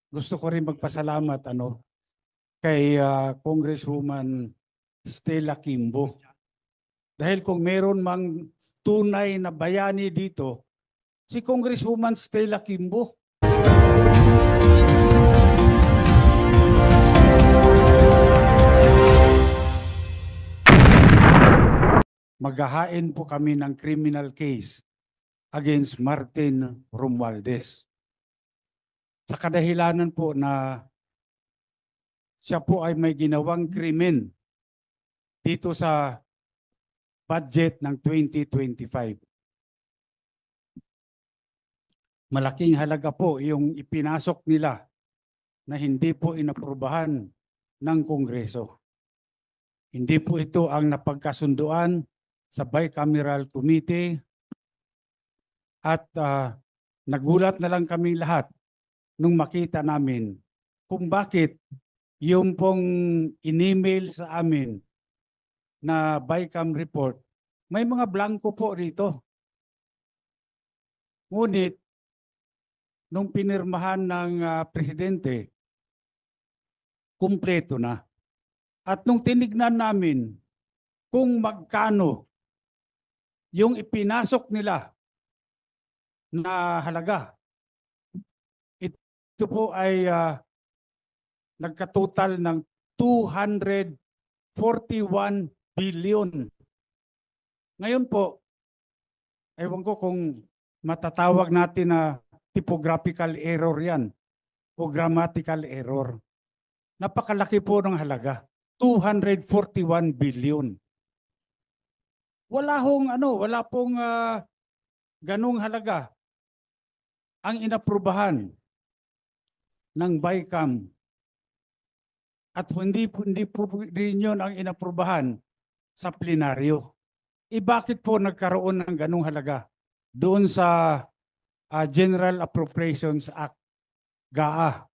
gusto ko rin magpasalamat kay Congresswoman Stella Kimbo. Dahil kung meron mang tunay na bayani dito, si Congresswoman Stella Kimbo. Maghahain po kami ng criminal case against Martin Romualdez. Sa kadahilanan po na siya po ay may ginawang krimen dito sa budget ng 2025. Malaking halaga po yung ipinasok nila na hindi po inaprubahan ng Kongreso. Hindi po ito ang napagkasunduan sa Bicameral Committee at nagulat na lang kami lahat nung makita namin kung bakit yung pong in-email sa amin na Bicam report, may mga blanco po rito. Ngunit, nung pinirmahan ng presidente, kumpleto na. At nung tinignan namin kung magkano yung ipinasok nila na halaga, ito po ay nagkatotal ng 241 billion. Ngayon po, ewan ko kung matatawag natin na typographical error yan o grammatical error. Napakalaki po ng halaga. 241 billion. Wala pong ganung halaga ang inaprubahan ng Bicam. At hindi po rin yun ang inaprubahan sa plenaryo. Bakit po nagkaroon ng ganung halaga doon sa General Appropriations Act, GAA?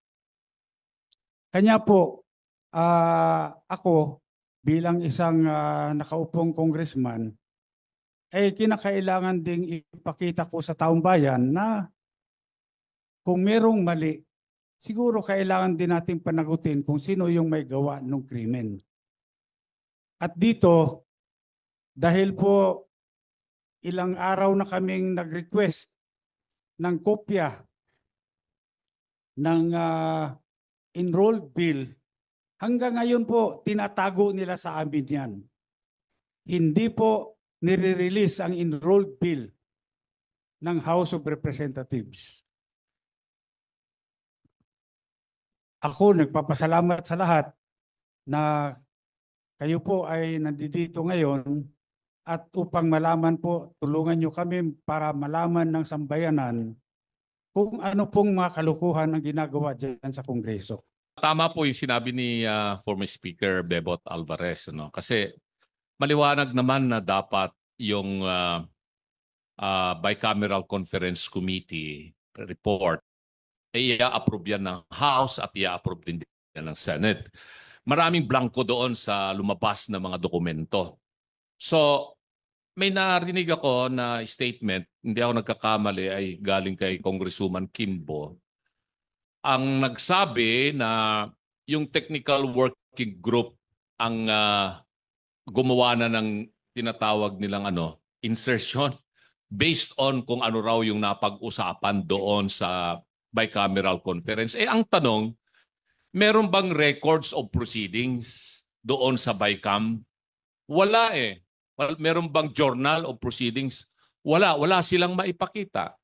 Kanya po, ako bilang isang nakaupong congressman, kinakailangan ding ipakita ko sa taong bayan na kung merong mali, siguro kailangan din natin panagutin kung sino yung may gawa ng krimen. At dito, dahil po ilang araw na kaming nag-request ng kopya ng enrolled bill, hanggang ngayon po tinatago nila sa amin yan. Hindi po nire-release ang enrolled bill ng House of Representatives. Ako nagpapasalamat sa lahat na kayo po ay nandito ngayon at upang malaman po, tulungan nyo kami para malaman ng sambayanan kung ano pong mga kalukuhan ang ginagawa dyan sa Kongreso. Tama po yung sinabi ni former Speaker Bebot Alvarez. Kasi maliwanag naman na dapat yung Bicameral Conference Committee report ay i-approve yan ng House at i-approve din yan ng Senate. Maraming blanco doon sa lumabas na mga dokumento. So, may narinig ako na statement, hindi ako nagkakamali, ay galing kay Congresswoman Kimbo. Ang nagsabi na yung technical working group ang gumawa na ng tinatawag nilang insertion based on kung ano raw yung napag-usapan doon sa bicameral conference. Ang tanong, meron bang records of proceedings doon sa Bicam? Wala Meron bang journal of proceedings? Wala silang maipakita.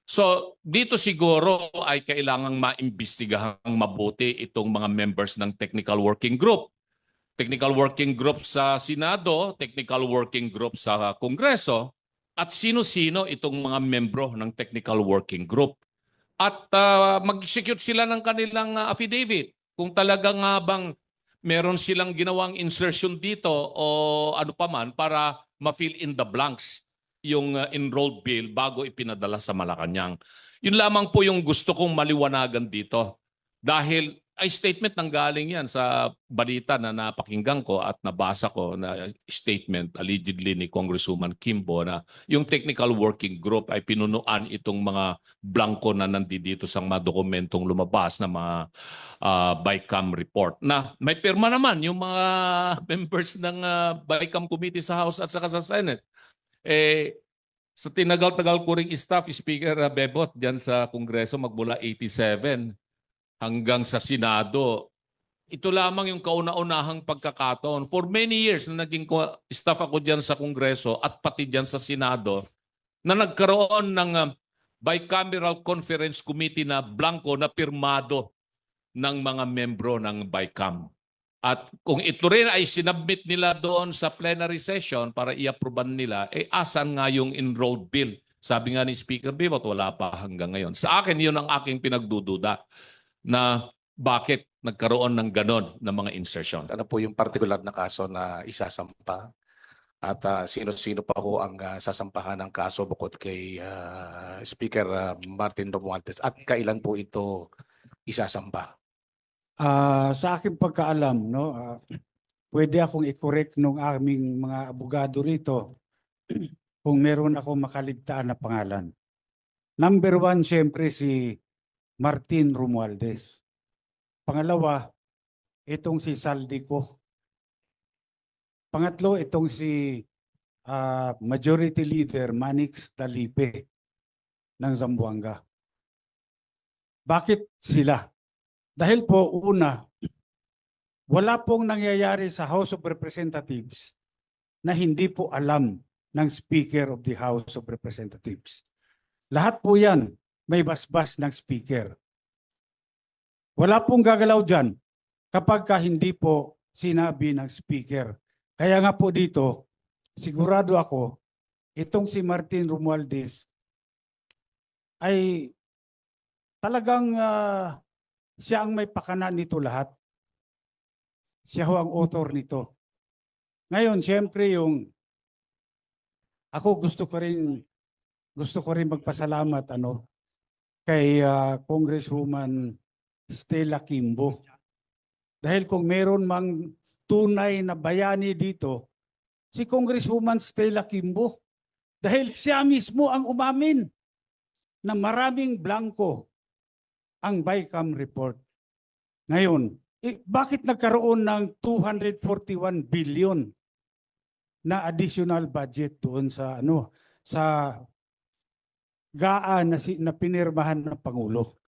So, dito siguro ay kailangang maimbestigahang mabuti itong mga members ng Technical Working Group. Technical Working Group sa Senado, Technical Working Group sa Kongreso, at sino-sino itong mga membro ng Technical Working Group. At mag-execute sila ng kanilang affidavit. Kung talaga nga bang meron silang ginawang insertion dito o ano pa man para ma-fill in the blanks yung enrolled bill bago ipinadala sa Malacanang. Yun lamang po yung gusto kong maliwanagan dito. Dahil ay statement nang galing yan sa balita na napakinggan ko at nabasa ko na statement allegedly ni Congresswoman Kimbo na yung technical working group ay pinunuan itong mga blanco na nandito sa mga dokumentong lumabas na mga BICAM report na may pirma naman yung mga members ng BICAM committee sa House at saka sa Senate. Sa tinagal-tagal ko ring staff, Speaker Bebot, dyan sa Kongreso magmula 87 hanggang sa Senado, ito lamang yung kauna-unahang pagkakataon. For many years na naging staff ako dyan sa Kongreso at pati dyan sa Senado, na nagkaroon ng bicameral conference committee na blanco na pirmado ng mga membro ng BICAM. At kung ito rin ay sinubmit nila doon sa plenary session para i-approvean nila, asan nga yung enrolled bill? Sabi nga ni Speaker Bibot, wala pa hanggang ngayon. Sa akin, yun ang aking pinagdududa na bakit nagkaroon ng ganon na mga insertion. Ano po yung particular na kaso na isasampa? At sino-sino pa ho ang sasampahan ng kaso bukod kay Speaker Martin Romualdez? At kailan po ito isasampa? Sa aking pagkaalam, no, pwede akong i-correct nung aming mga abogado rito kung meron ako makaligtaan na pangalan. Number one, siyempre si Martin Romualdez. Pangalawa, itong si Saldico. Pangatlo, itong si Majority Leader Manix Dalipe ng Zamboanga. Bakit sila? Dahil po, una, wala pong nangyayari sa House of Representatives na hindi po alam ng Speaker of the House of Representatives. Lahat po yan may basbas ng Speaker. Wala pong gagalaw dyan kapag hindi po sinabi ng Speaker. Kaya nga po dito, sigurado ako, itong si Martin Romualdez ay talagang siya ang may pakana nito lahat. Siya ho ang author nito. Ngayon, siyempre ako gusto ko rin magpasalamat kay Congresswoman Stella Kimbo. Dahil kung meron mang tunay na bayani dito, si Congresswoman Stella Kimbo. Dahil siya mismo ang umamin na maraming blanco ang BICAM report. Ngayon, bakit nagkaroon ng 241 billion na additional budget doon sa sa GAA na pinirmahan ng Pangulo?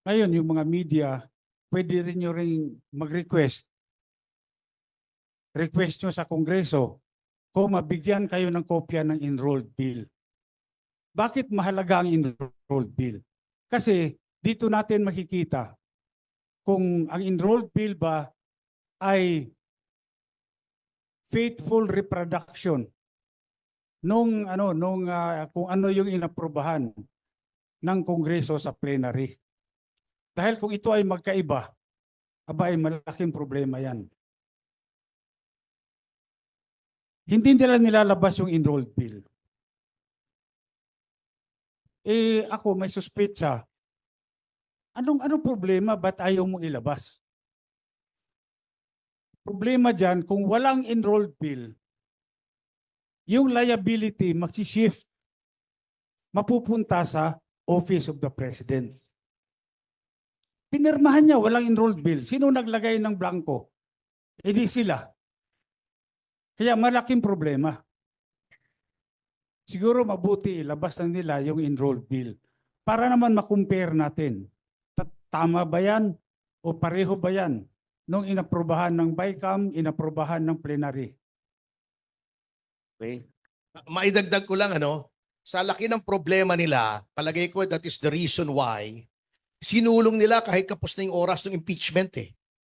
Ngayon, yung mga media, pwede rin nyo rin mag-request. Request nyo sa Kongreso kung mabigyan kayo ng kopya ng enrolled bill. Bakit mahalaga ang enrolled bill? Kasi dito natin makikita kung ang enrolled bill ba ay faithful reproduction nung kung ano yung inaprubahan ng Kongreso sa plenary. Dahil kung ito ay magkaiba, ay malaking problema yan. Hindi nila nilalabas yung enrolled bill. Ako may suspetsa. Anong problema? Ba't ayaw mo ilabas? Problema dyan, kung walang enrolled bill, yung liability magsishift, mapupunta sa Office of the President. Pinirmahan niya, walang enrolled bill. Sino naglagay ng blanco? Di sila. Kaya malaking problema. Siguro mabuti ilabas na nila yung enrolled bill para naman makumpare natin. Tama ba yan o pareho ba yan nung inaprubahan ng BICAM, inaprubahan ng plenary? Okay. Maidagdag ko lang sa laki ng problema nila, palagay ko that is the reason why sinulong nila kahit kapos na yung oras ng impeachment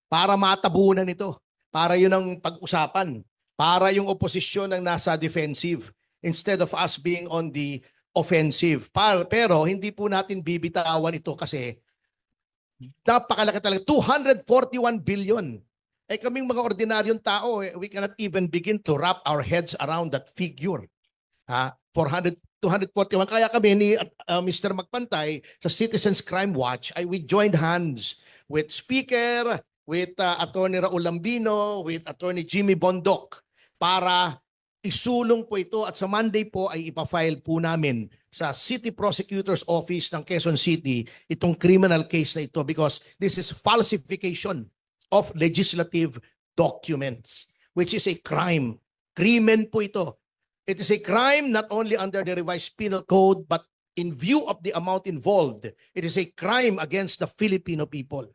para matabunan ito, para yun ang pag-usapan, para yung oposisyon ang nasa defensive instead of us being on the offensive. Pero hindi po natin bibitawan ito kasi napakalaki talaga, 241 billion. Kaming mga ordinaryong tao, we cannot even begin to wrap our heads around that figure. 400, 241. Kaya kami ni Mr. Magpantay sa Citizens Crime Watch we joined hands with Speaker, with Attorney Raul Lambino, with Attorney Jimmy Bondoc para isulong po ito at sa Monday po ay ipafile po namin sa City Prosecutor's Office ng Quezon City itong criminal case na ito because this is falsification of legislative documents, which is a crime. Krimen po ito. It is a crime not only under the revised penal code but in view of the amount involved, it is a crime against the Filipino people.